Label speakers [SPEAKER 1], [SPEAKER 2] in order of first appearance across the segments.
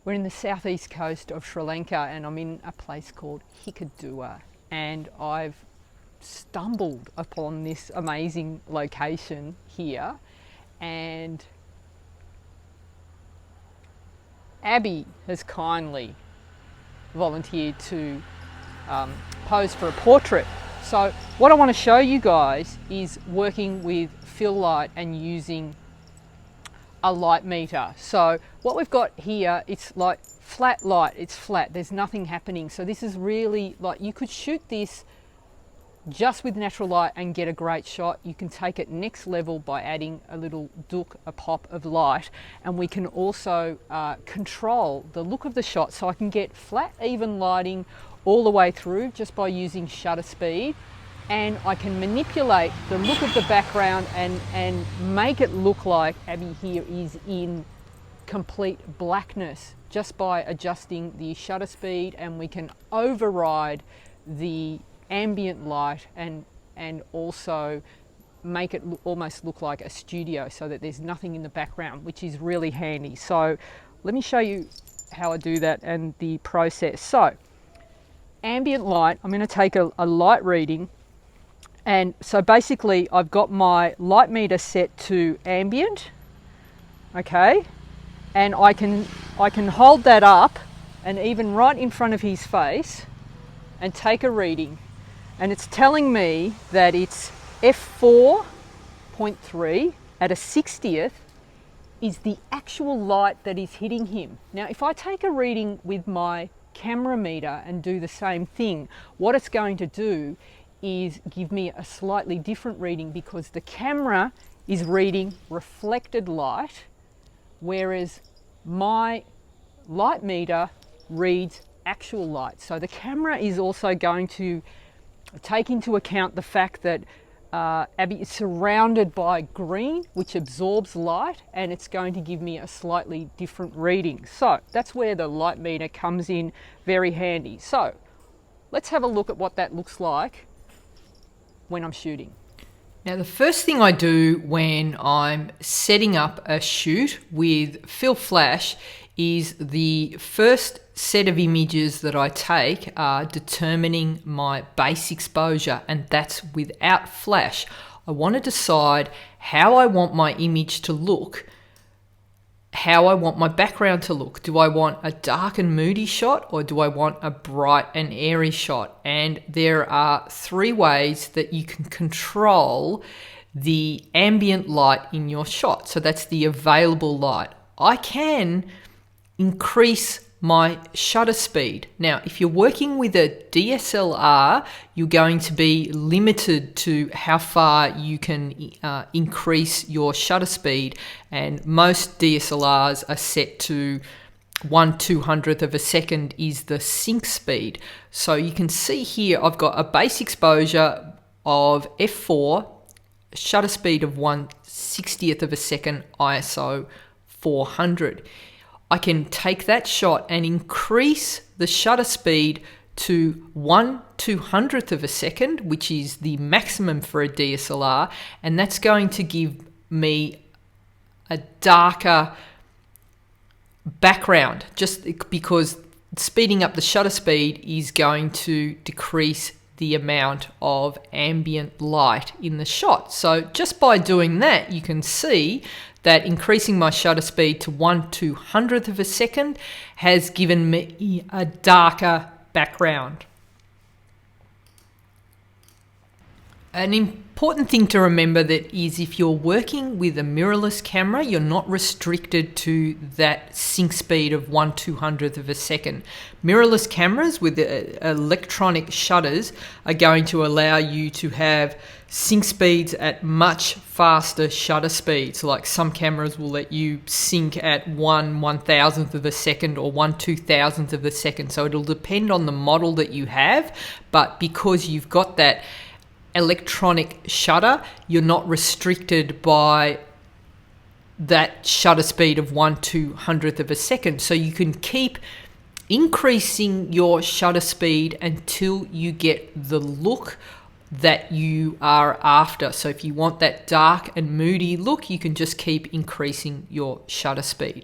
[SPEAKER 1] We're in the southeast coast of Sri Lanka, and I'm in a place called Hikkaduwa, and I've stumbled upon this amazing location here, and Abby has kindly volunteered to pose for a portrait. So what I want to show you guys is working with fill light and using a light meter. So what we've got here, it's like flat light, it's flat, there's nothing happening. So this is really like, you could shoot this just with natural light and get a great shot. You can take it next level by adding a little dook, a pop of light, and we can also control the look of the shot, so I can get flat, even lighting all the way through just by using shutter speed, and I can manipulate the look of the background and make it look like Abby here is in complete blackness just by adjusting the shutter speed, and we can override the ambient light and also make it almost look like a studio so that there's nothing in the background, which is really handy. So let me show you how I do that and the process. So ambient light, I'm going to take a light reading, and so basically I've got my light meter set to ambient, okay, and I can hold that up and even right in front of his face and take a reading, and it's telling me that it's f4.3 at a 60th is the actual light that is hitting him. Now if I take a reading with my camera meter and do the same thing, what it's going to do is give me a slightly different reading, because the camera is reading reflected light, whereas my light meter reads actual light. So the camera is also going to take into account the fact that Abby is surrounded by green, which absorbs light, and it's going to give me a slightly different reading. So that's where the light meter comes in very handy. So let's have a look at what that looks like when I'm shooting.
[SPEAKER 2] Now, the first thing I do when I'm setting up a shoot with fill flash is the first set of images that I take are determining my base exposure, and that's without flash. I want to decide how I want my image to look, how I want my background to look. Do I want a dark and moody shot, or do I want a bright and airy shot? And there are three ways that you can control the ambient light in your shot. So that's the available light. I can increase my shutter speed. Now, if you're working with a DSLR, you're going to be limited to how far you can increase your shutter speed, and most DSLRs are set to 1/200th of a second is the sync speed. So you can see here I've got a base exposure of f4, shutter speed of 1/60th of a second, ISO 400. I can take that shot and increase the shutter speed to 1/200th of a second, which is the maximum for a DSLR, and that's going to give me a darker background, just because speeding up the shutter speed is going to decrease the amount of ambient light in the shot. So just by doing that, you can see that increasing my shutter speed to 1/200th of a second has given me a darker background. An important thing to remember that is, if you're working with a mirrorless camera, you're not restricted to that sync speed of 1/200th of a second. Mirrorless cameras with electronic shutters are going to allow you to have sync speeds at much faster shutter speeds. Like some cameras will let you sync at 1/1000th of a second or 1/2000th of a second. So it'll depend on the model that you have, but because you've got that electronic shutter, you're not restricted by that shutter speed of 1/200th of a second. So you can keep increasing your shutter speed until you get the look that you are after. So if you want that dark and moody look, you can just keep increasing your shutter speed.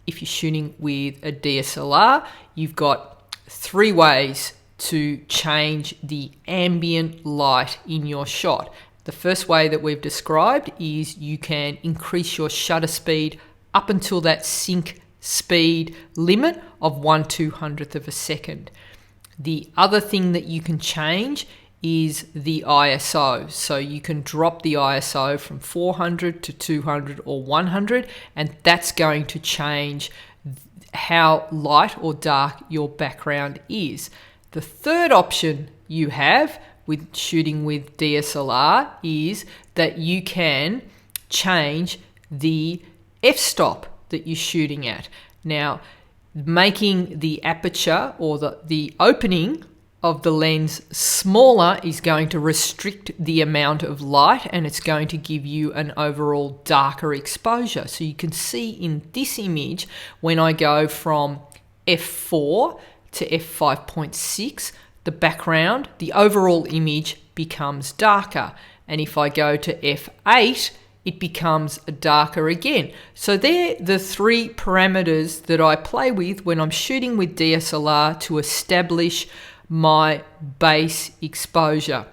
[SPEAKER 2] if you're shooting with a DSLR, you've got 3 ways to change the ambient light in your shot. The first way that we've described is you can increase your shutter speed up until that sync speed limit of 1/200th of a second. The other thing that you can change is the ISO. So you can drop the ISO from 400 to 200 or 100, and that's going to change how light or dark your background is. The third option you have with shooting with DSLR is that you can change the f-stop that you're shooting at. Now, making the aperture or the opening of the lens smaller is going to restrict the amount of light, and it's going to give you an overall darker exposure. So you can see in this image, when I go from f4 to f5.6, the background, the overall image becomes darker. And if I go to f8, it becomes darker again. So they're the 3 parameters that I play with when I'm shooting with DSLR to establish my base exposure.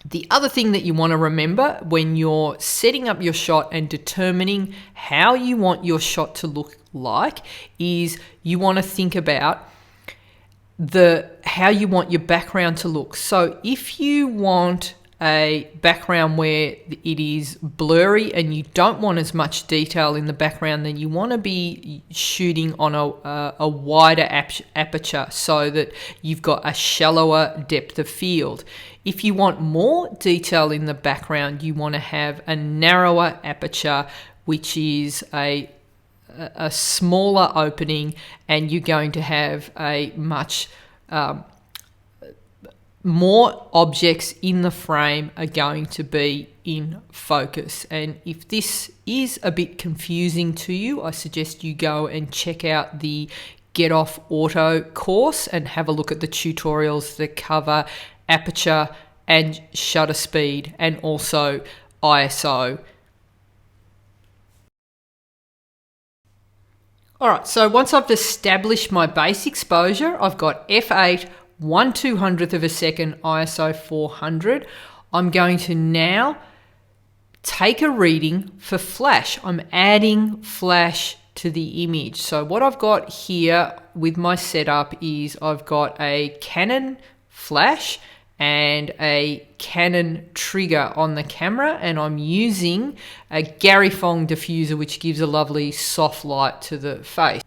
[SPEAKER 2] The other thing that you want to remember when you're setting up your shot and determining how you want your shot to look like is you want to think about how you want your background to look. So if you want a background where it is blurry and you don't want as much detail in the background, then you want to be shooting on a wider aperture so that you've got a shallower depth of field. If you want more detail in the background, you want to have a narrower aperture, which is a smaller opening, and you're going to have a much more objects in the frame are going to be in focus. And if this is a bit confusing to you, I suggest you go and check out the Get Off Auto course and have a look at the tutorials that cover aperture and shutter speed and also ISO. All right, so once I've established my base exposure, I've got f8, 1/200th of a second, ISO 400. I'm going to now take a reading for flash. I'm adding flash to the image. So what I've got here with my setup is I've got a Canon flash and a Canon trigger on the camera, and I'm using a Gary Fong diffuser, which gives a lovely soft light to the face.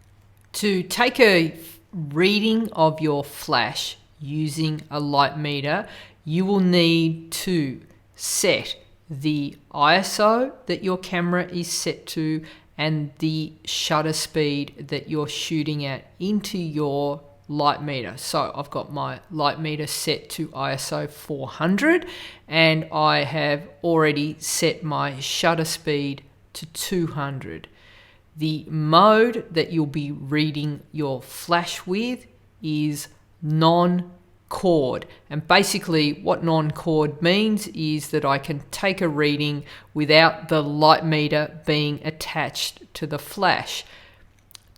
[SPEAKER 2] To take a reading of your flash using a light meter, you will need to set the ISO that your camera is set to and the shutter speed that you're shooting at into your light meter. So I've got my light meter set to ISO 400, and I have already set my shutter speed to 200. The mode that you'll be reading your flash with is non-chord, and basically what non-chord means is that I can take a reading without the light meter being attached to the flash.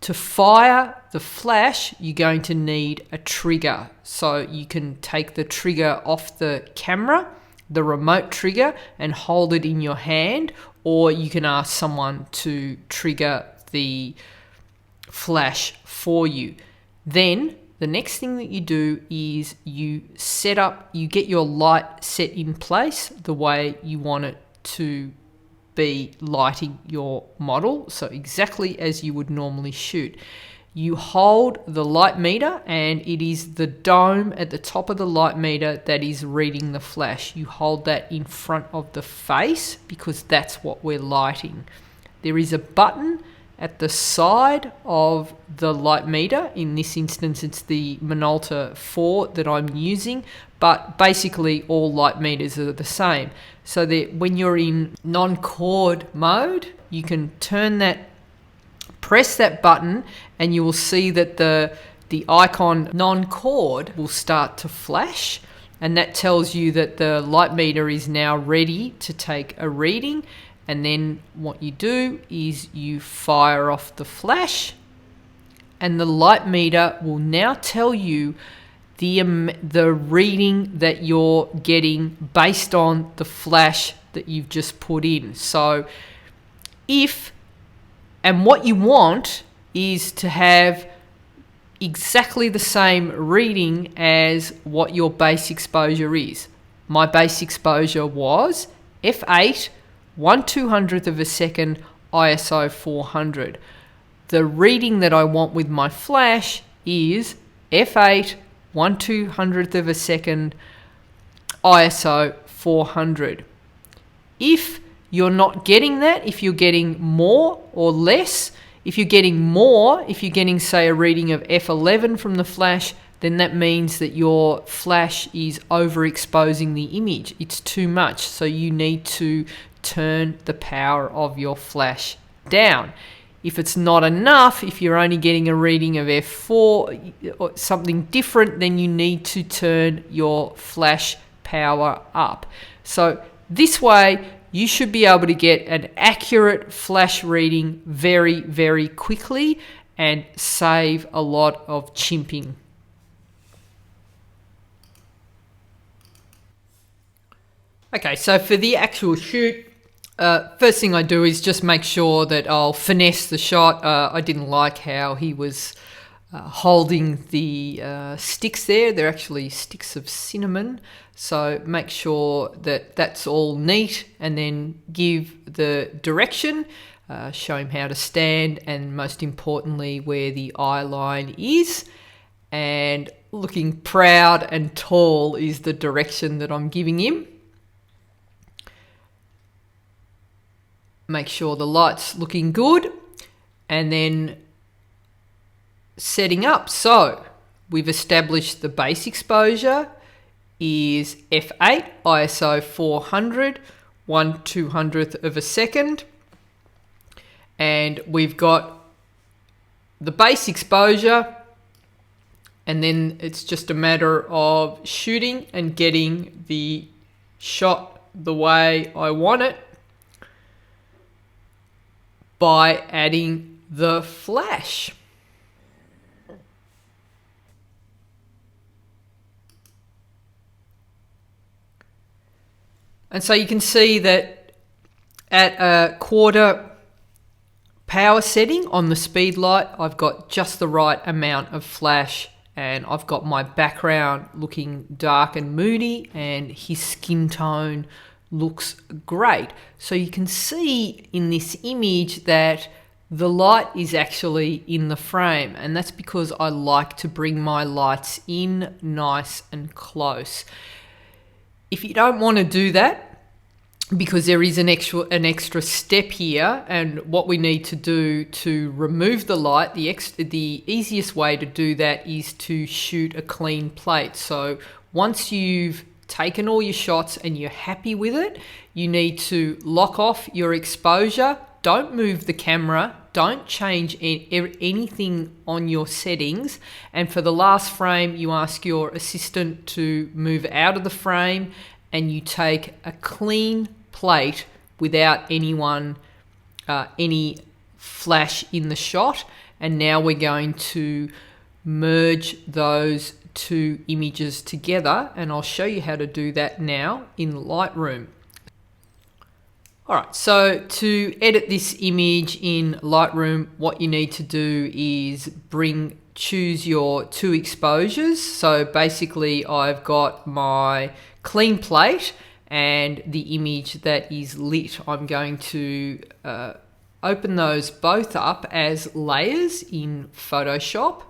[SPEAKER 2] To fire the flash, you're going to need a trigger. So you can take the trigger off the camera, the remote trigger, and hold it in your hand, or you can ask someone to trigger the flash for you. Then the next thing that you do is you get your light set in place the way you want it to be lighting your model, so exactly as you would normally shoot. You hold the light meter, and it is the dome at the top of the light meter that is reading the flash. You hold that in front of the face because that's what we're lighting. There is a button at the side of the light meter. In this instance, it's the Minolta 4 that I'm using, but basically all light meters are the same. So that when you're in non-chord mode, you can press that button, and you will see that the icon non-chord will start to flash, and that tells you that the light meter is now ready to take a reading. And then what you do is you fire off the flash, and the light meter will now tell you the reading that you're getting based on the flash that you've just put in. So what you want is to have exactly the same reading as what your base exposure is. My base exposure was f8 1/200th of a second ISO 400. The reading that I want with my flash is f8 1/200th of a second ISO 400. If you're not getting that, if you're getting more or less, if you're getting say a reading of f11 from the flash, then that means that your flash is overexposing the image. It's too much, so you need to turn the power of your flash down. If it's not enough, if you're only getting a reading of f4 or something different, then you need to turn your flash power up. So this way you should be able to get an accurate flash reading very, very quickly and save a lot of chimping. Okay, so for the actual shoot, first thing I do is just make sure that I'll finesse the shot. I didn't like how he was holding the sticks there. They're actually sticks of cinnamon. So make sure that that's all neat, and then give the direction, show him how to stand, and most importantly where the eye line is. And looking proud and tall is the direction that I'm giving him. Make sure the light's looking good, and then setting up. So we've established the base exposure is f8 ISO 400 1/200th of a second, and we've got the base exposure, and then it's just a matter of shooting and getting the shot the way I want it by adding the flash. And so you can see that at a quarter power setting on the speed light, I've got just the right amount of flash, and I've got my background looking dark and moody, and his skin tone looks great. So you can see in this image that the light is actually in the frame, and that's because I like to bring my lights in nice and close. If you don't want to do that, because there is an extra step here, and what we need to do to remove the light, the easiest way to do that is to shoot a clean plate. So once you've taken all your shots and you're happy with it, you need to lock off your exposure. Don't move the camera, don't change anything on your settings, and for the last frame you ask your assistant to move out of the frame, and you take a clean plate without any flash in the shot. And now we're going to merge those two images together, and I'll show you how to do that now in Lightroom. Alright, so to edit this image in Lightroom, what you need to do is choose your two exposures. So basically I've got my clean plate and the image that is lit. I'm going to open those both up as layers in Photoshop,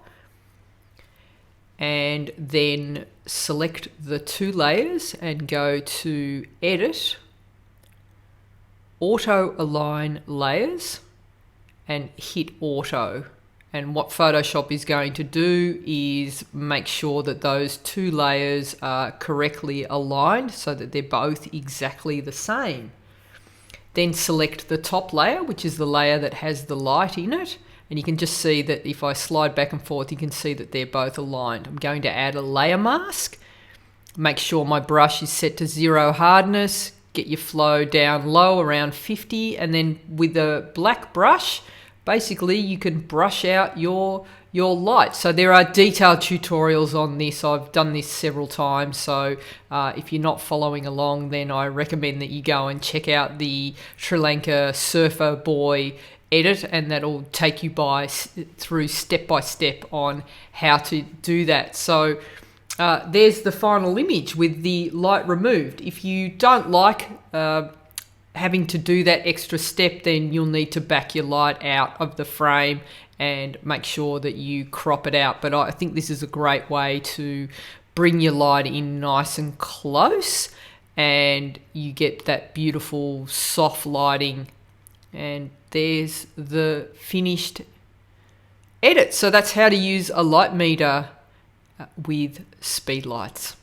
[SPEAKER 2] and then select the two layers and go to Edit, Auto Align Layers, and hit Auto. And what Photoshop is going to do is make sure that those two layers are correctly aligned so that they're both exactly the same. Then select the top layer, which is the layer that has the light in it. And you can just see that if I slide back and forth, you can see that they're both aligned. I'm going to add a layer mask. Make sure my brush is set to 0 hardness. Get your flow down low around 50, and then with a black brush, basically you can brush out your light. So there are detailed tutorials on this. I've done this several times, so if you're not following along, then I recommend that you go and check out the Sri Lanka Surfer Boy edit, and that'll take you through step by step on how to do that. So there's the final image with the light removed. If you don't like having to do that extra step, then you'll need to back your light out of the frame and make sure that you crop it out. But I think this is a great way to bring your light in nice and close, and you get that beautiful soft lighting. And there's the finished edit. So that's how to use a light meter with speedlights.